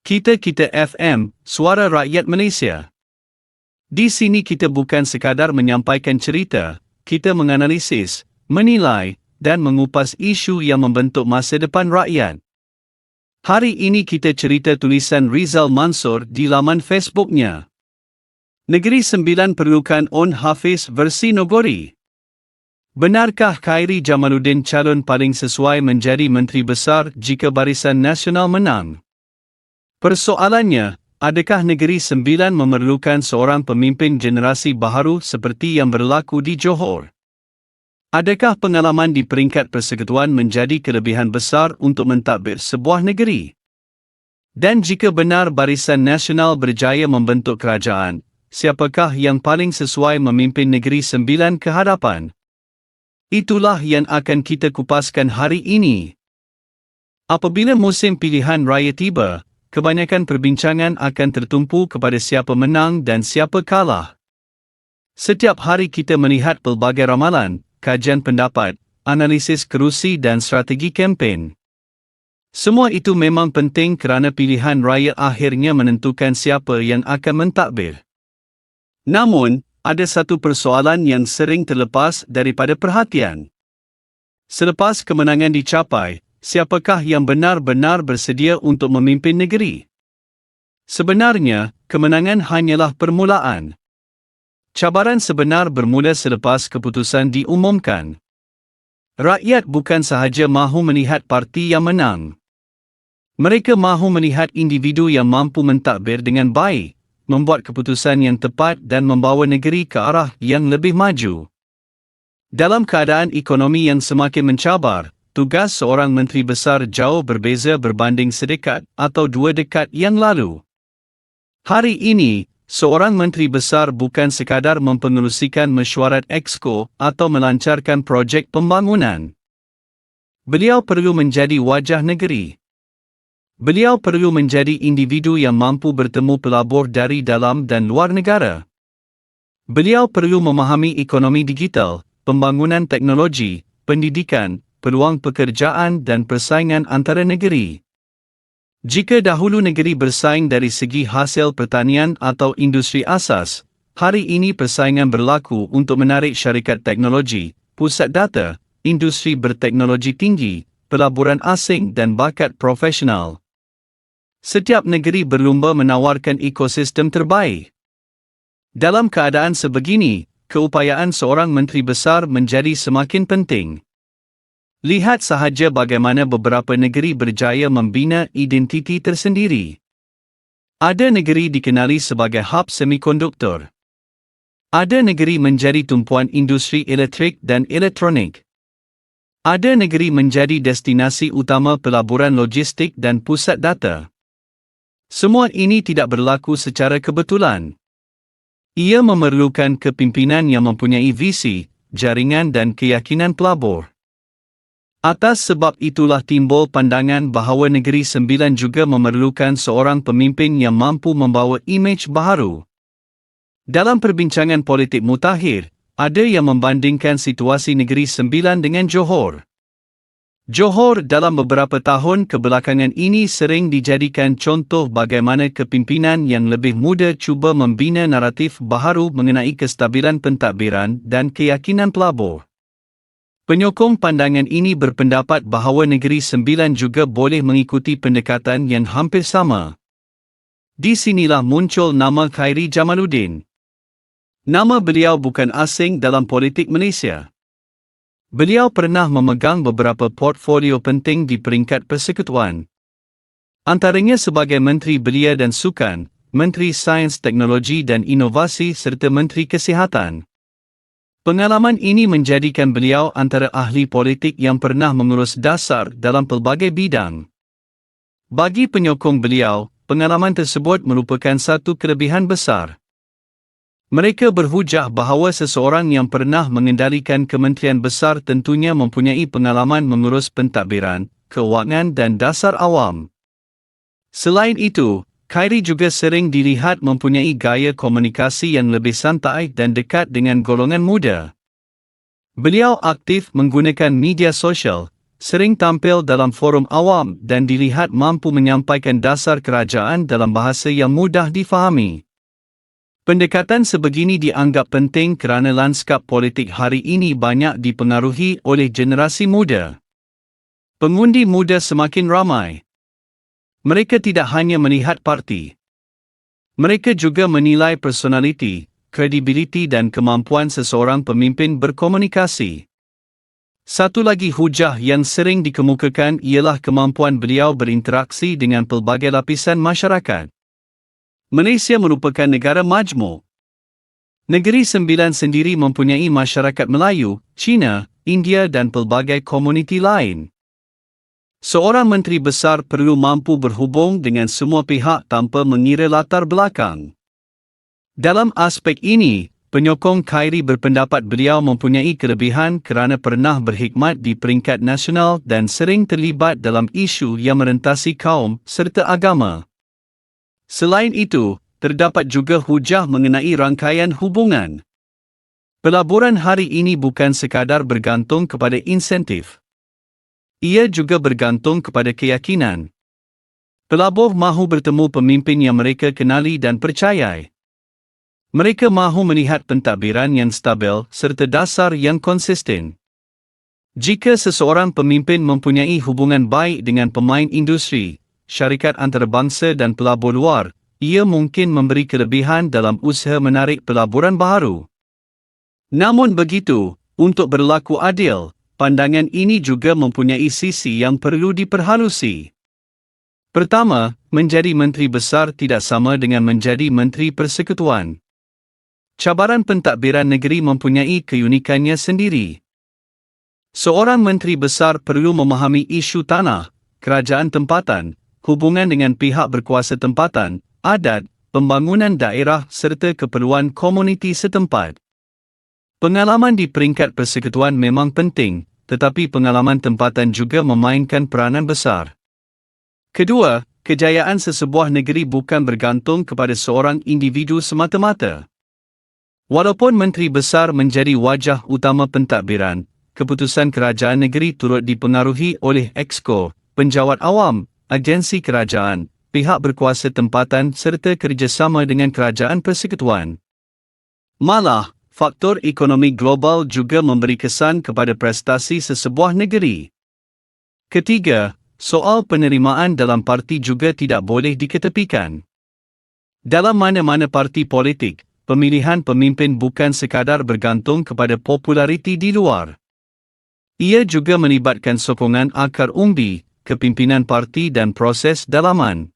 Kita FM, Suara Rakyat Malaysia. Di sini kita bukan sekadar menyampaikan cerita, kita menganalisis, menilai, dan mengupas isu yang membentuk masa depan rakyat. Hari ini kita cerita tulisan Rizal Mansor di laman Facebooknya. Negeri Sembilan perlukan On Hafiz versi Nogori. Benarkah Khairi Jamaluddin calon paling sesuai menjadi Menteri Besar jika Barisan Nasional menang? Persoalannya, adakah Negeri Sembilan memerlukan seorang pemimpin generasi baharu seperti yang berlaku di Johor? Adakah pengalaman di peringkat persekutuan menjadi kelebihan besar untuk mentadbir sebuah negeri? Dan jika benar Barisan Nasional berjaya membentuk kerajaan, siapakah yang paling sesuai memimpin Negeri Sembilan ke hadapan? Itulah yang akan kita kupaskan hari ini. Apabila musim pilihan raya tiba, kebanyakan perbincangan akan tertumpu kepada siapa menang dan siapa kalah. Setiap hari kita melihat pelbagai ramalan, kajian pendapat, analisis kerusi dan strategi kempen. Semua itu memang penting kerana pilihan raya akhirnya menentukan siapa yang akan mentadbir. Namun, ada satu persoalan yang sering terlepas daripada perhatian. Selepas kemenangan dicapai, siapakah yang benar-benar bersedia untuk memimpin negeri? Sebenarnya, kemenangan hanyalah permulaan. Cabaran sebenar bermula selepas keputusan diumumkan. Rakyat bukan sahaja mahu melihat parti yang menang. Mereka mahu melihat individu yang mampu mentadbir dengan baik, membuat keputusan yang tepat dan membawa negeri ke arah yang lebih maju. Dalam keadaan ekonomi yang semakin mencabar, tugas seorang Menteri Besar jauh berbeza berbanding sedekat atau 2 dekad yang lalu. Hari ini, seorang Menteri Besar bukan sekadar mempengerusikan mesyuarat Exco atau melancarkan projek pembangunan. Beliau perlu menjadi wajah negeri. Beliau perlu menjadi individu yang mampu bertemu pelabur dari dalam dan luar negara. Beliau perlu memahami ekonomi digital, pembangunan teknologi, pendidikan, peluang pekerjaan dan persaingan antara negeri. Jika dahulu negeri bersaing dari segi hasil pertanian atau industri asas, hari ini persaingan berlaku untuk menarik syarikat teknologi, pusat data, industri berteknologi tinggi, pelaburan asing dan bakat profesional. Setiap negeri berlumba menawarkan ekosistem terbaik. Dalam keadaan sebegini, keupayaan seorang Menteri Besar menjadi semakin penting. Lihat sahaja bagaimana beberapa negeri berjaya membina identiti tersendiri. Ada negeri dikenali sebagai hub semikonduktor. Ada negeri menjadi tumpuan industri elektrik dan elektronik. Ada negeri menjadi destinasi utama pelaburan logistik dan pusat data. Semua ini tidak berlaku secara kebetulan. Ia memerlukan kepimpinan yang mempunyai visi, jaringan dan keyakinan pelabur. Atas sebab itulah timbul pandangan bahawa Negeri Sembilan juga memerlukan seorang pemimpin yang mampu membawa imej baharu. Dalam perbincangan politik mutakhir, ada yang membandingkan situasi Negeri Sembilan dengan Johor. Johor dalam beberapa tahun kebelakangan ini sering dijadikan contoh bagaimana kepimpinan yang lebih muda cuba membina naratif baharu mengenai kestabilan pentadbiran dan keyakinan pelabur. Penyokong pandangan ini berpendapat bahawa Negeri Sembilan juga boleh mengikuti pendekatan yang hampir sama. Di sinilah muncul nama Khairi Jamaluddin. Nama beliau bukan asing dalam politik Malaysia. Beliau pernah memegang beberapa portfolio penting di peringkat persekutuan. Antaranya sebagai Menteri Belia dan Sukan, Menteri Sains Teknologi dan Inovasi serta Menteri Kesihatan. Pengalaman ini menjadikan beliau antara ahli politik yang pernah mengurus dasar dalam pelbagai bidang. Bagi penyokong beliau, pengalaman tersebut merupakan satu kelebihan besar. Mereka berhujah bahawa seseorang yang pernah mengendalikan kementerian besar tentunya mempunyai pengalaman mengurus pentadbiran, kewangan dan dasar awam. Selain itu, Khairi juga sering dilihat mempunyai gaya komunikasi yang lebih santai dan dekat dengan golongan muda. Beliau aktif menggunakan media sosial, sering tampil dalam forum awam dan dilihat mampu menyampaikan dasar kerajaan dalam bahasa yang mudah difahami. Pendekatan sebegini dianggap penting kerana lanskap politik hari ini banyak dipengaruhi oleh generasi muda. Pengundi muda semakin ramai. Mereka tidak hanya melihat parti. Mereka juga menilai personaliti, kredibiliti dan kemampuan seseorang pemimpin berkomunikasi. Satu lagi hujah yang sering dikemukakan ialah kemampuan beliau berinteraksi dengan pelbagai lapisan masyarakat. Malaysia merupakan negara majmuk. Negeri Sembilan sendiri mempunyai masyarakat Melayu, Cina, India dan pelbagai komuniti lain. Seorang menteri besar perlu mampu berhubung dengan semua pihak tanpa mengira latar belakang. Dalam aspek ini, penyokong Khairi berpendapat beliau mempunyai kelebihan kerana pernah berkhidmat di peringkat nasional dan sering terlibat dalam isu yang merentasi kaum serta agama. Selain itu, terdapat juga hujah mengenai rangkaian hubungan. Pelaburan hari ini bukan sekadar bergantung kepada insentif. Ia juga bergantung kepada keyakinan. Pelabur mahu bertemu pemimpin yang mereka kenali dan percayai. Mereka mahu melihat pentadbiran yang stabil serta dasar yang konsisten. Jika seseorang pemimpin mempunyai hubungan baik dengan pemain industri, syarikat antarabangsa dan pelabur luar, ia mungkin memberi kelebihan dalam usaha menarik pelaburan baharu. Namun begitu, untuk berlaku adil, pandangan ini juga mempunyai sisi yang perlu diperhalusi. Pertama, menjadi menteri besar tidak sama dengan menjadi menteri persekutuan. Cabaran pentadbiran negeri mempunyai keunikannya sendiri. Seorang menteri besar perlu memahami isu tanah, kerajaan tempatan, hubungan dengan pihak berkuasa tempatan, adat, pembangunan daerah serta keperluan komuniti setempat. Pengalaman di peringkat persekutuan memang penting, tetapi pengalaman tempatan juga memainkan peranan besar. Kedua, kejayaan sesebuah negeri bukan bergantung kepada seorang individu semata-mata. Walaupun menteri besar menjadi wajah utama pentadbiran, keputusan kerajaan negeri turut dipengaruhi oleh exco, penjawat awam, agensi kerajaan, pihak berkuasa tempatan serta kerjasama dengan kerajaan persekutuan. Malah, faktor ekonomi global juga memberi kesan kepada prestasi sesebuah negeri. Ketiga, soal penerimaan dalam parti juga tidak boleh diketepikan. Dalam mana-mana parti politik, pemilihan pemimpin bukan sekadar bergantung kepada populariti di luar. Ia juga melibatkan sokongan akar umbi, kepimpinan parti dan proses dalaman.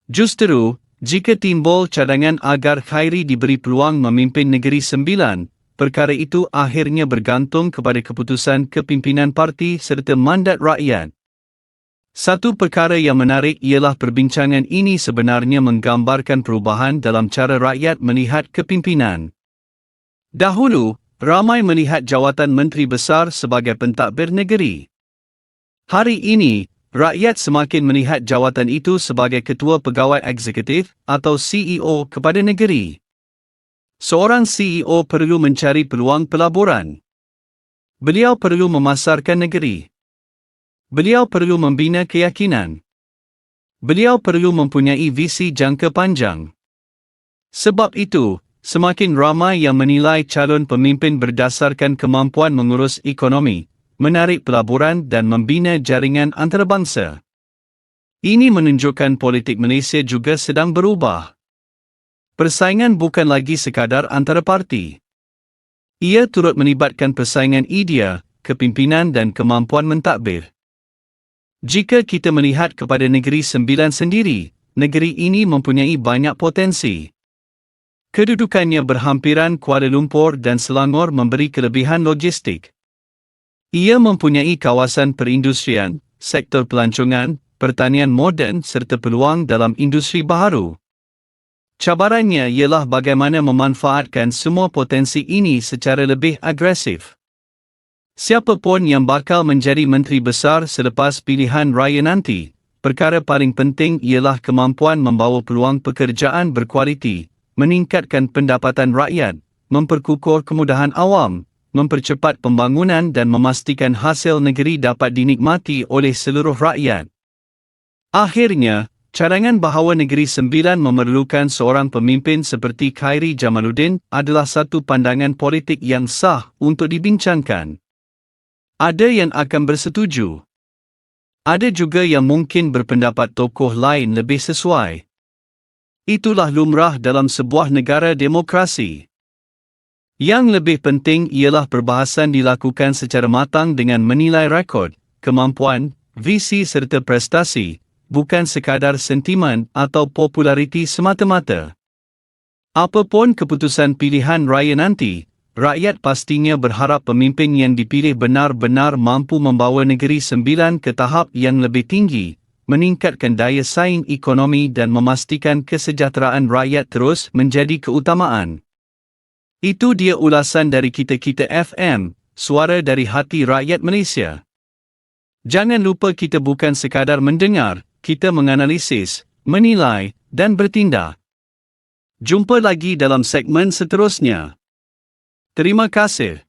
Justeru, jika timbul cadangan agar Khairi diberi peluang memimpin Negeri Sembilan, perkara itu akhirnya bergantung kepada keputusan kepimpinan parti serta mandat rakyat. Satu perkara yang menarik ialah perbincangan ini sebenarnya menggambarkan perubahan dalam cara rakyat melihat kepimpinan. Dahulu, ramai melihat jawatan menteri besar sebagai pentadbir negeri. Hari ini, rakyat semakin melihat jawatan itu sebagai ketua pegawai eksekutif atau CEO kepada negeri. Seorang CEO perlu mencari peluang pelaburan. Beliau perlu memasarkan negeri. Beliau perlu membina keyakinan. Beliau perlu mempunyai visi jangka panjang. Sebab itu, semakin ramai yang menilai calon pemimpin berdasarkan kemampuan mengurus ekonomi, menarik pelaburan dan membina jaringan antarabangsa. Ini menunjukkan politik Malaysia juga sedang berubah. Persaingan bukan lagi sekadar antara parti. Ia turut melibatkan persaingan idea, kepimpinan dan kemampuan mentadbir. Jika kita melihat kepada Negeri Sembilan sendiri, negeri ini mempunyai banyak potensi. Kedudukannya berhampiran Kuala Lumpur dan Selangor memberi kelebihan logistik. Ia mempunyai kawasan perindustrian, sektor pelancongan, pertanian moden serta peluang dalam industri baharu. Cabarannya ialah bagaimana memanfaatkan semua potensi ini secara lebih agresif. Siapa pun yang bakal menjadi menteri besar selepas pilihan raya nanti, perkara paling penting ialah kemampuan membawa peluang pekerjaan berkualiti, meningkatkan pendapatan rakyat, memperkukuh kemudahan awam, mempercepat pembangunan dan memastikan hasil negeri dapat dinikmati oleh seluruh rakyat. Akhirnya, cadangan bahawa Negeri Sembilan memerlukan seorang pemimpin seperti Khairi Jamaluddin adalah satu pandangan politik yang sah untuk dibincangkan. Ada yang akan bersetuju. Ada juga yang mungkin berpendapat tokoh lain lebih sesuai. Itulah lumrah dalam sebuah negara demokrasi. Yang lebih penting ialah perbahasan dilakukan secara matang dengan menilai rekod, kemampuan, visi serta prestasi, bukan sekadar sentimen atau populariti semata-mata. Apapun keputusan pilihan raya nanti, rakyat pastinya berharap pemimpin yang dipilih benar-benar mampu membawa Negeri Sembilan ke tahap yang lebih tinggi, meningkatkan daya saing ekonomi dan memastikan kesejahteraan rakyat terus menjadi keutamaan. Itu dia ulasan dari Kita FM, suara dari hati rakyat Malaysia. Jangan lupa kita bukan sekadar mendengar, kita menganalisis, menilai, dan bertindak. Jumpa lagi dalam segmen seterusnya. Terima kasih.